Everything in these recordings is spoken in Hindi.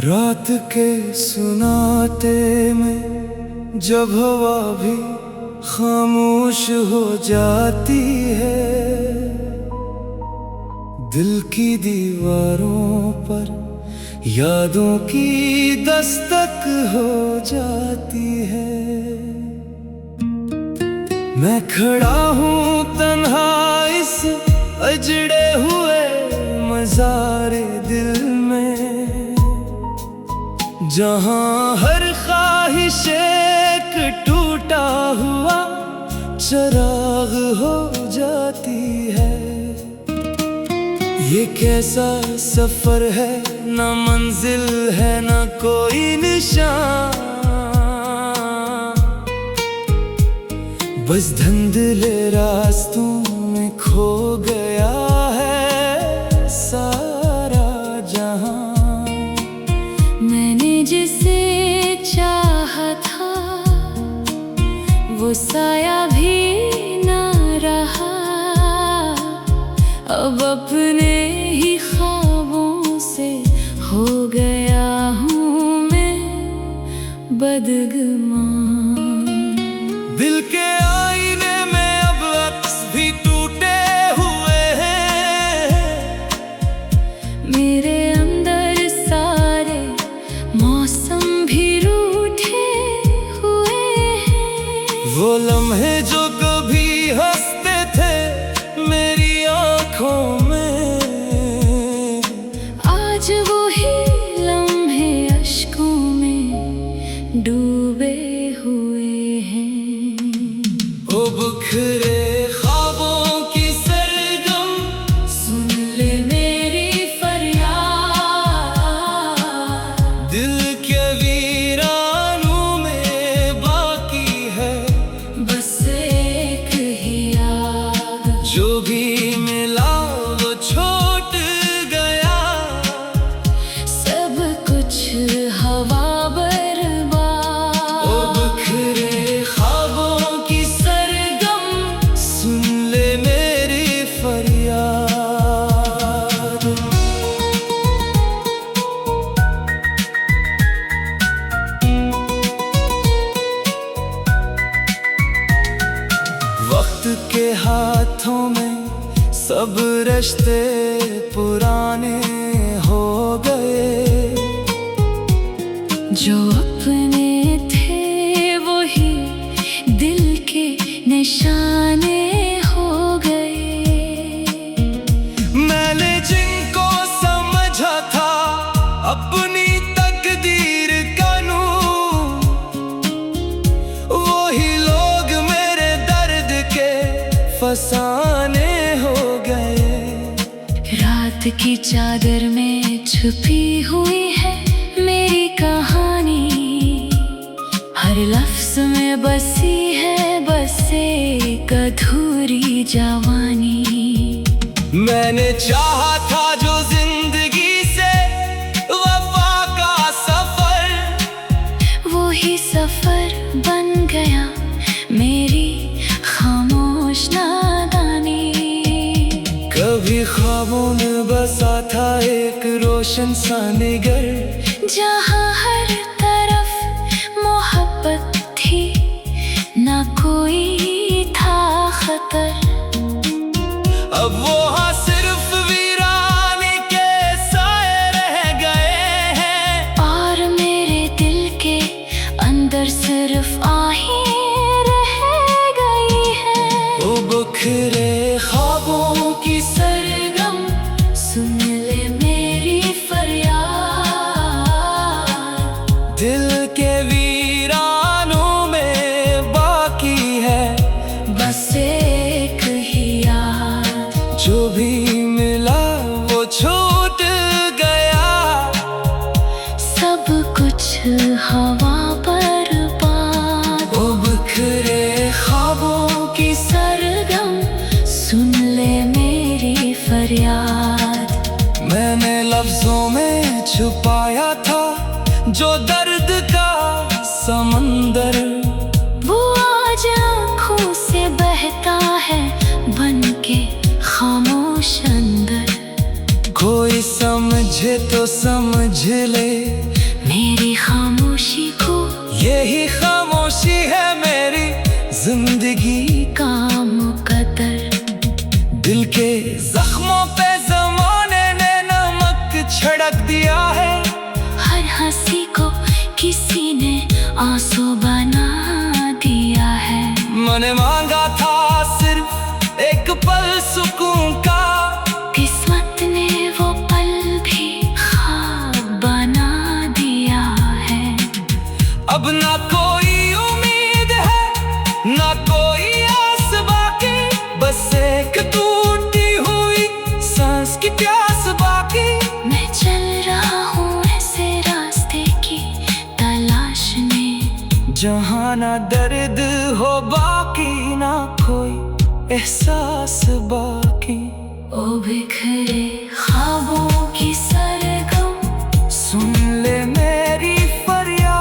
रात के सुनाते में जब हवा भी खामोश हो जाती है, दिल की दीवारों पर यादों की दस्तक हो जाती है। मैं खड़ा हूँ तन्हा इस अजड़े हुए मज़ारे दिल में, जहाँ हर ख्वाहिश एक टूटा हुआ चिराग हो जाती है। ये कैसा सफर है, ना मंजिल है ना कोई निशान, बस धुंधले रास्तों में खो गया है सारा जहां। मैंने जिसे चाहा था वो साया भी ना रहा, अब अपने ही ख्वाबों से हो गया हूँ मैं बदगुमान। दिल के आईने में अब अक्स भी टूटे हुए हैं, मेरे अंदर सारे मौसम भी रूठे हुए हैं। वो लम्हे जो कभी हंसते थे मेरी आँखों में, आज वो ही लम्हे अश्कों में डूबे हुए हैं। ओ बिखरे ख्वाबों की सरगम, सुन ले मेरी फरियाद, दिल के वीरानों में बाकी है बस एक ही याद। जो भी मिला वो छूट गया, सब कुछ हवा बर्बाद। ओ बिखरे ख्वाबों की सरगम, सुन ले मेरी फरियाद। वक्त के हाथों में सब रिश्ते पुराने हो गए, जो अपने थे वही दिल के निशाने हो गए। मैंने जिनको समझा था अपनी तकदीर का नूर, वही लोग मेरे दर्द के फसाने हो गए। रात की चादर में छुपी हुई है मेरी कहानी, हर लफ्ज में बसी है बस एक अधूरी जवानी। मैंने चाहा था जो जिंदगी से वफा का सफर, वो ही सफर बन गया मेरी खामोश नादानी। कभी ख्वाबों में बसा था एक रोशन सा निगर, जहाँ हर तरफ मोहब्बत थी ना कोई था खतर। अब वहाँ सिर्फ वीरानी के साए रह गए हैं, और मेरे दिल के अंदर सिर्फ आहें रह गई है। ओ बिखरे ख्वाबों की सरगम, सुन ले मेरी फरियाद, दिल के वीरानों में बाकी है बस एक ही याद। जो भी मिला वो छूट गया, सब कुछ हवा बर्बाद। ओ बिखरे ख्वाबों की सरगम, सुन ले मेरी फरियाद। मैंने लफ्जों में छुपाया था जो दर्द का समंदर, वो आज आँखों से बहता है बनके खामोश अंदर। कोई समझे तो समझ ले, एक टूटी हुई सांस की प्यास बाकी। मैं चल रहा हूँ ऐसे रास्ते की तलाश में, जहाँ ना दर्द हो बाकी ना कोई एहसास बाकी। ओ बिखरे ख्वाबों की सरगम, सुन ले मेरी फरियाद।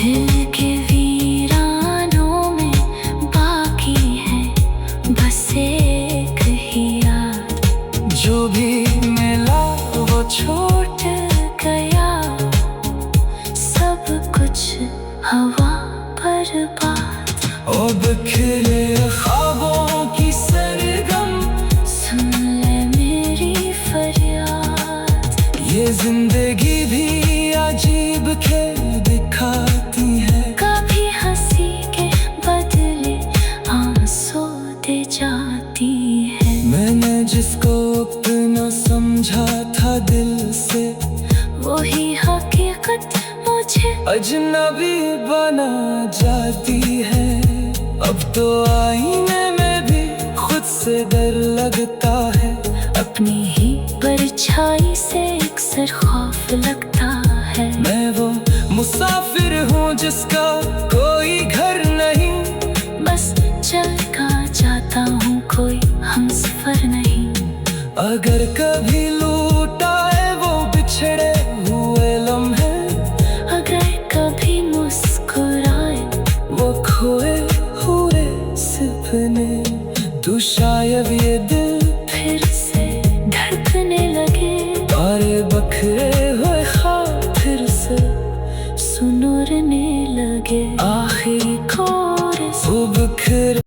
दिल के वीरानों में बाकी है बस एक ही याद। जो भी मिला वो छूट गया सब कुछ हवा बर्बाद। ओ बिखरे ख्वाबों की सरगम, सुन ले मेरी फरियाद। ये जिंदगी भी अजीब खेल दिखाती है। कभी हंसी के बदले आंसू दे जाती है। मैंने जिसको अपना समझा था दिल से, वही हकीकत मुझे अजनबी बना जाती है। अब तो आईने में भी खुद से डर लगता है। अपनी ही परछाई से अक्सर खौफ लगता है। मैं वो मुसाफिर हूँ जिसका कोई घर नहीं, बस चल कर जाता हूँ कोई हमसफर नहीं। अगर कभी लूटा है वो बिछड़े हुए लम्हे, अगर कभी मुस्कुराए वो खोए हुए सपने, तो शायद ये दिल फिर से धड़कने लगे। और बखरे हुए ख्वाब फिर से सुनरने लगे। आखिरी कोरस वो बिखरे।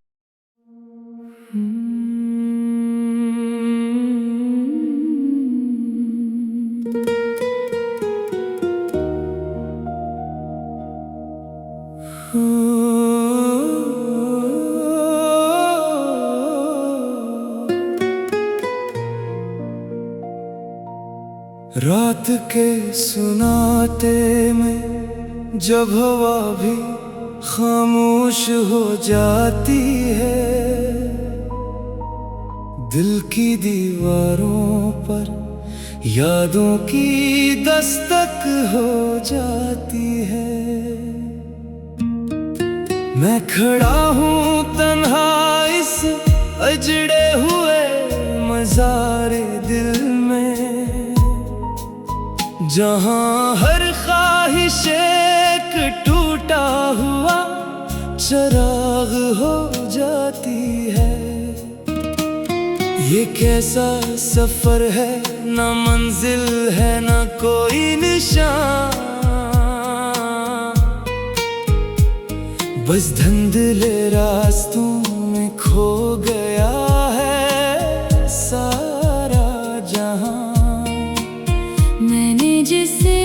रात के सुनाते में जब हवा भी खामोश हो जाती है, दिल की दीवारों पर यादों की दस्तक हो जाती है। मैं खड़ा हूँ तन्हा इस अजड़े हुए मज़ारे दिल में, जहाँ हर ख्वाहिश एक टूटा हुआ चराग हो जाती है। ये कैसा सफर है, ना मंजिल है ना कोई निशान, बस धुंधले रास्तों में खो गया है सारा जहां। मैंने जिसे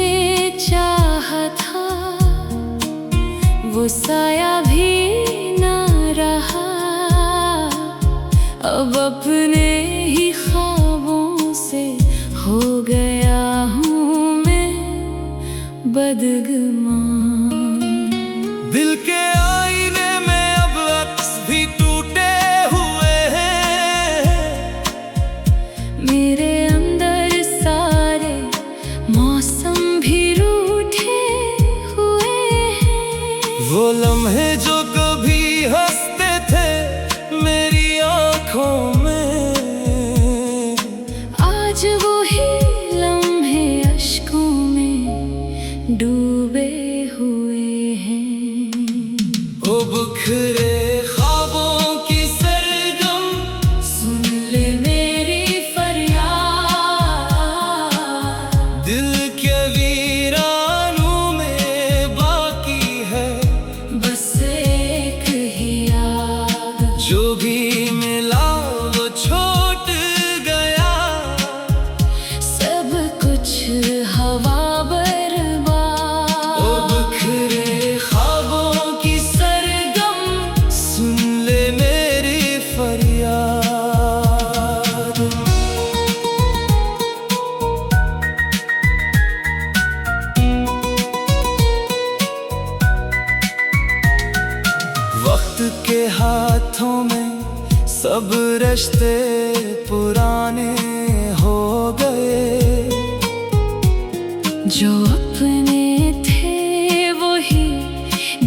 चाहा था वो साया भी ना रहा। अब अपने ही ख्वाबों से हो गया हूँ मैं बदगुमान। दिल के आईने में अब अक्स भी टूटे हुए हैं। मेरे अंदर सारे मौसम भी रूठे हुए हैं। वो लम्हे जो कभी हंसते थे मेरी आंखों में, आज वो ही लम्हे अश्कों में डूबे हुए हैं। ओ बिखरे ख्वाबों की सरगम, सुन ले मेरी फरियाद। दिल के वीरानों में बाकी है बस एक ही याद। जो भी मिला वो छूट गया सब कुछ हवा बर्बाद। ओ बिखरे ख्वाबों की सरगम, सुन ले मेरी फरियाद। वक्त के हाथों में सब रिश्ते पुराने हो गए। जो अपने थे वही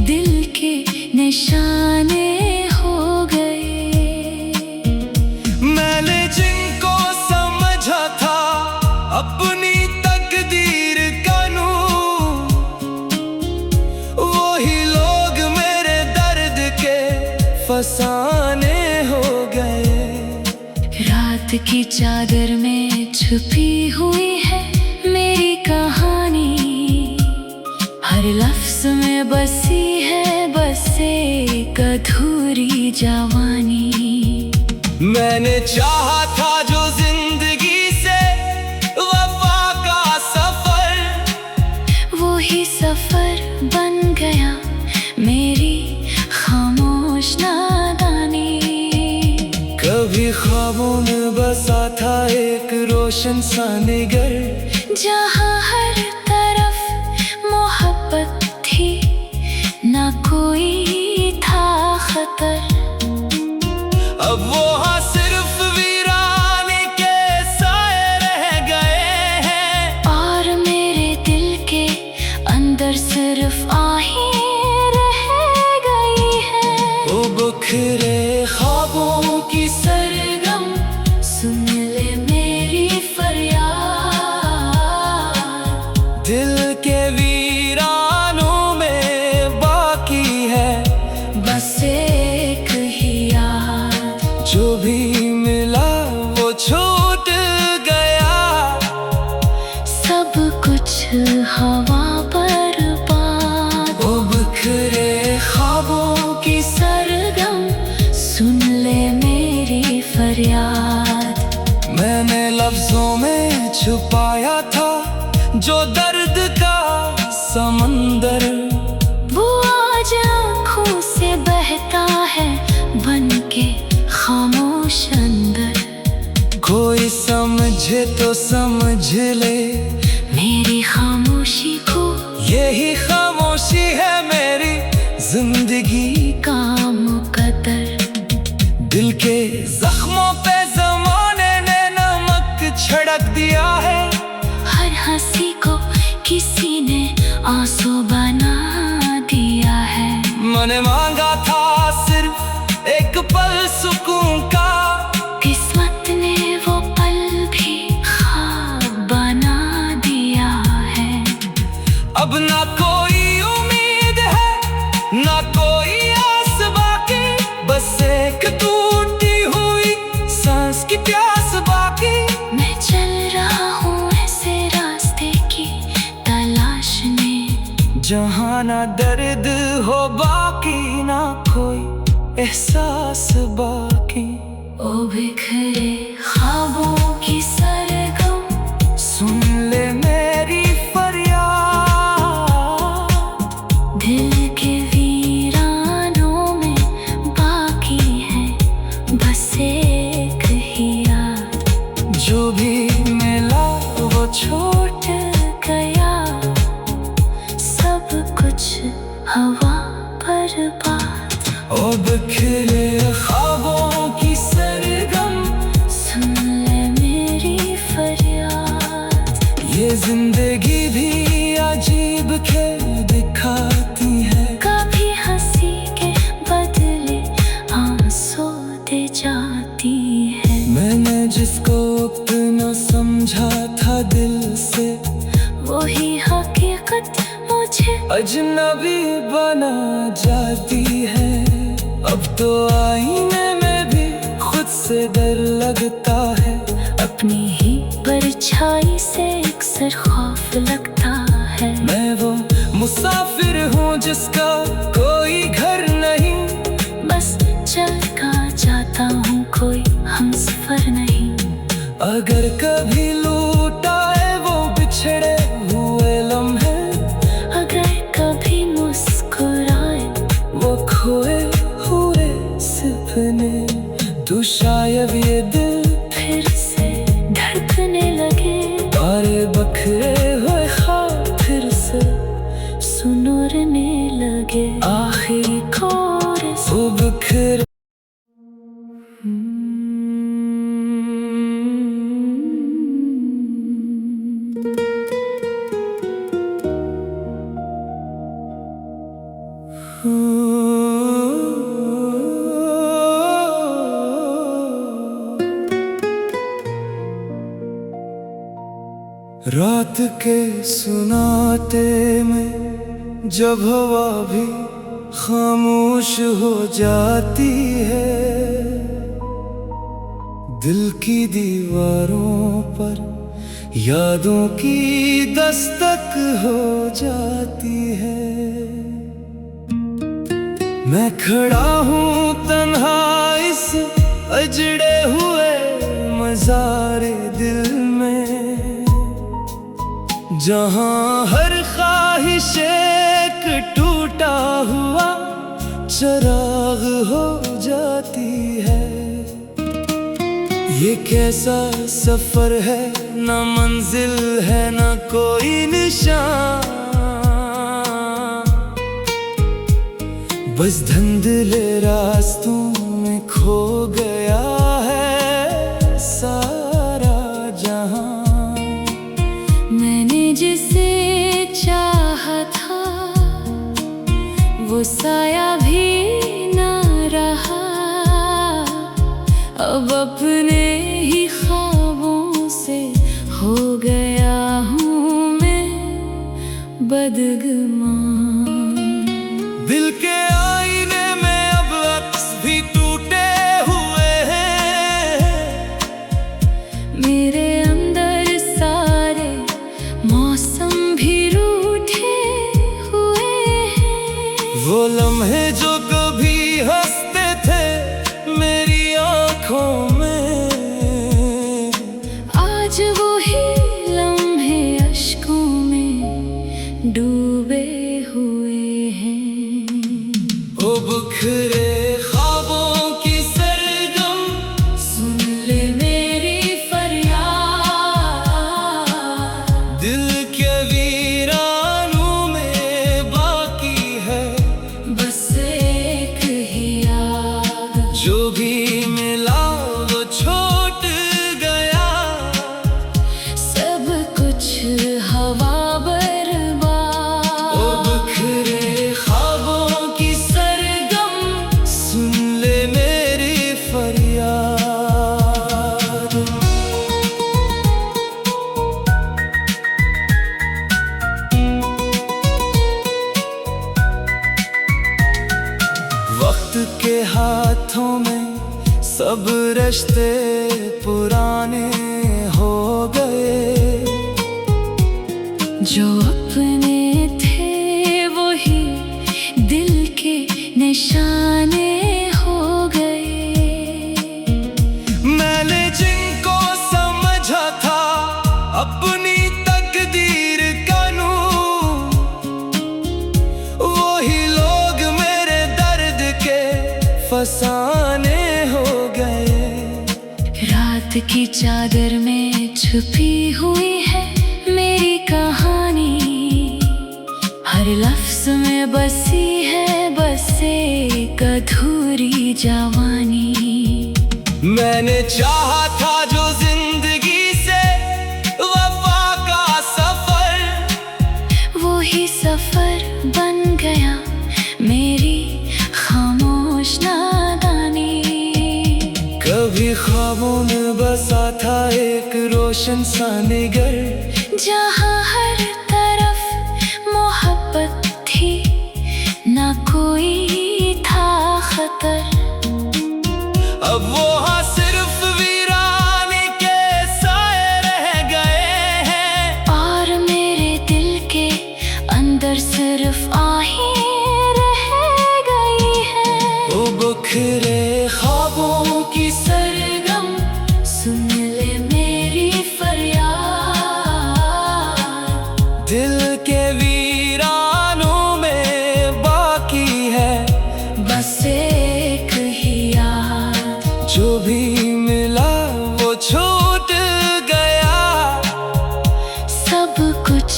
दिल के निशाने हो गए। मैंने जिनको समझा था अपनी तकदीर का नूर, वही लोग मेरे दर्द के फसाने हो गए। रात की चादर में छुपी हुई है मेरी कहानी, हर लफ्ज में बसी है बस एक अधूरी जवानी। मैंने चाहा था जो जिंदगी से वफा का सफर, वही सफर बन गया मेरी खामोश नादानी। कभी ख्वाबों में बसा था एक रोशन सा निगर, जहाँ हर तरफ मोहब्बत थी ना कोई था खतर। अब वहाँ सिर्फ वीराने के साए रह गए हैं, और मेरे दिल के अंदर सिर्फ आहें रह गई है। वो बिखरे ख्वाबों की सरगम, सुन ले मेरी फरियाद। दिल के वीरानों में बाकी है बस एक ही याद, जो भी मिला वो छूट गया। सब कुछ हवा बर्बाद। वो बिखरे ख्वाबों की सरगम, सुन ले मेरी फरियाद। मैंने लफ्जों में छुपाया था जो दर्द का समंदर, वो आज आँखों से बहता है बन के खामोश अंदर। कोई समझे तो समझ ले मेरी खामोशी को, यही खामोशी है मेरी जिंदगी का मुकद्दर। दिल के जख्मों पे जमाने ने नमक छिड़क दिया है, हर हंसी को किसी ने आंसू बना दिया है। मैंने मांगा था सिर्फ एक पल सुकून का, किस्मत ने वो पल भी ख्वाब बना दिया है। अब ना कोई उम्मीद है ना कोई आस बाकी, बस एक टूटी हुई सांस की प्यास बाकी। मैं चल रहा हूँ ऐसे रास्ते की तलाश में, जहाँ ना दर्द हो बाकी ना कोई एहसास बाकी। ओ बिखरे ख्वाबों की सरगम, सुन ले मेरी फरियाद। दिल के वीरानों में बाकी है बस एक ही याद, जो भी मिला वो छूट गया। सब कुछ हवा बर्बाद। ओ बिखरे ख्वाबों की सरगम, सुन ले मेरी फरियाद। ये जिंदगी भी अजीब खेल दिखाती है, कभी हंसी के बदले आंसू दे जाती है। मैंने जिसको अपना समझा था दिल से, वही हकीकत मुझे अजनबी बना जाती है। अब तो आईने में भी खुद से डर लगता है, अपनी ही परछाई से अक्सर खौफ लगता है। मैं वो मुसाफिर हूँ जिसका कोई घर नहीं, बस चल कर जाता हूँ कोई हमसफर नहीं। अगर कभी लूटा है वो बिछड़े हुए लम्हे, अगर कभी मुस्कुराए वो खोए हुए सपने, तो शायद ये दिल फिर से धड़कने लगे। तारे बखरे हुए ख्वाब फिर से सुनरने लगे। आखिरी कोरस वो बिखरे रात के सुनाते में जब हवा भी खामोश हो जाती है, दिल की दीवारों पर यादों की दस्तक हो जाती है। मैं खड़ा हूँ तन्हा इस अजड़े हुए मज़ारे दिल में, जहाँ हर ख्वाहिश एक टूटा हुआ चिराग हो जाती है। ये कैसा सफर है, ना मंजिल है ना कोई निशान, बस धुंधले रास्तों में खो गया है सारा जहां। मैंने जिसे चाहा था वो साया भी ना रहा, अब अपने ही ख्वाबों से हो गया हूँ मैं बदगुमान। दिल के आईने में अब अक्स भी टूटे हुए हैं, मेरे अंदर सारे मौसम भी रूठे हुए हैं। वो लम्हे जो कभी हंसते थे मेरी आँखों में, आज वो ही लम्हे अश्कों में डूबे हुए हैं। ओ बिखरे ख्वाबों की सरगम, सुन ले मेरी फरियाद, दिल के वीरानों में बाकी है बस एक ही याद। जो भी मिला वो छूट गया, सब कुछ हवा बर्बाद। ओ बिखरे ख्वाबों की सरगम, सुन ले मेरी फरियाद। वक्त के हाथों में सब रिश्ते पुराने हो गए, जो अपने थे वही दिल के निशाने हो गए। मैंने जिनको समझा था अपनी तकदीर का नूर, वही लोग मेरे दर्द के फसाने हो गए। रात की चादर में छुपी हुई है मेरी कहानी, हर लफ्ज में बसी है बस एक अधूरी जवानी। मैंने चाहा था जो जिंदगी से वफा का सफर, वो ही सफर बन गया मेरी खामोश नादानी। कभी ख्वाबों में बसा था एक रोशन सा निगर, जहाँ हर तरफ मोहब्बत थी ना कोई था खतर। अब वो हाँ सिर्फ वीराने के साए रह गए हैं, और मेरे दिल के अंदर सिर्फ आहें रह गई है। वो बिखरे ख्वाबों की सरगम, सुन ले मेरी फरियाद, दिल के वीरानों में बाकी है बस एक ही याद। जो भी मिला वो छूट गया, सब कुछ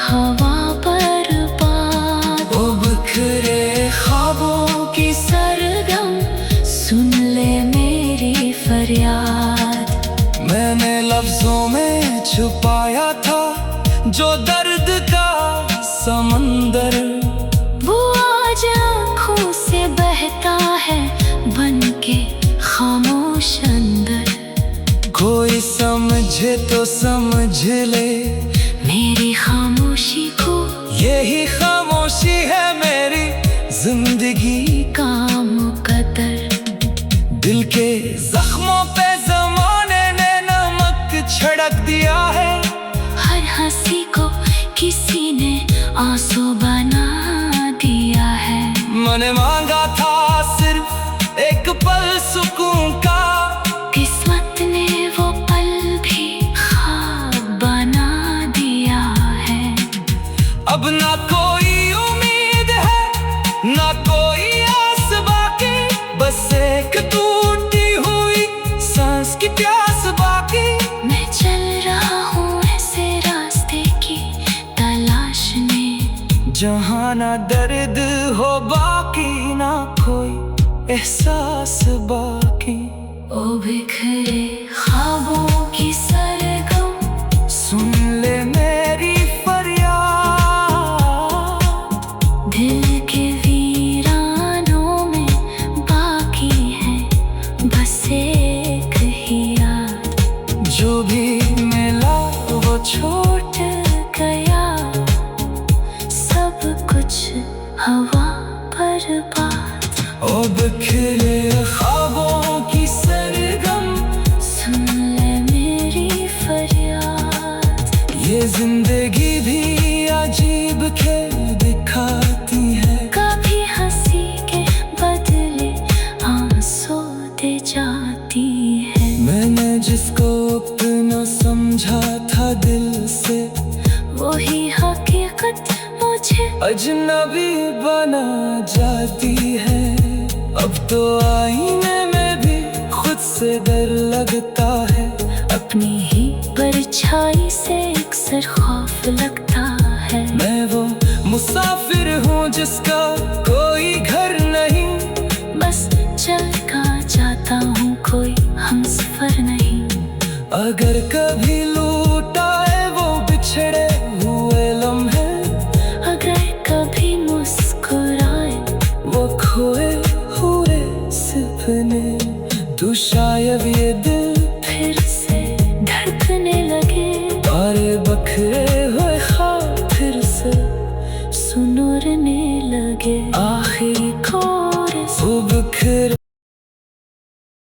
हवा बर्बाद। वो बिखरे ख्वाबों की सरगम, सुन ले मेरी फरियाद। मैंने लफ्जों में छुपाया था जो दर्द का समंदर, वो आज आँखों से बहता है बन के खामोश अंदर। कोई समझे तो समझ ले, ही खामोशी है मेरी जिंदगी का मुकद्दर। दिल के जख्मों पे जमाने ने नमक छिड़क दिया है। हर हंसी को किसी ने आंसू बना दिया है। मैंने मांगा था सिर्फ एक पल सुकून का, किस्मत ने वो पल भी ख्वाब बना दिया है। अब ना कोई उम्मीद है ना कोई आस बाकी, बस एक टूटी हुई सांस की प्यास बाकी। मैं चल रहा हूँ ऐसे रास्ते की तलाश में, जहाँ ना दर्द हो बाकी ना कोई एहसास बाकी। ओ बिखरे ख्वाबों की सरगम, सुन ले मेरी फरियाद। दिल के वीरानों में बाकी है बस एक ही याद। जो भी मिला वो छूट गया सब कुछ हवा बर्बाद। ओ बिखरे ख्वाबों की सरगम, सुन ले मेरी फरियाद। ये जिंदगी भी अजीब खेल दिखाती है। कभी हंसी के बदले आंसू दे जाती है। मैंने जिसको अपना समझा था दिल से, वही हकीकत मुझे अजनबी बना जाती है। अब तो आईने में भी खुद से डर लगता है। अपनी ही परछाई से अक्सर खौफ लगता है। मैं वो मुसाफिर हूँ जिसका कोई घर नहीं, बस चल का जाता हूँ कोई हमसफर नहीं। अगर कभी लूटाए वो बिछड़े हुए लम्हे, अगर कभी मुस्कुराए वो खोए हुए सपने, तो शायद ये दिल फिर से धड़कने लगे। तारे बखरे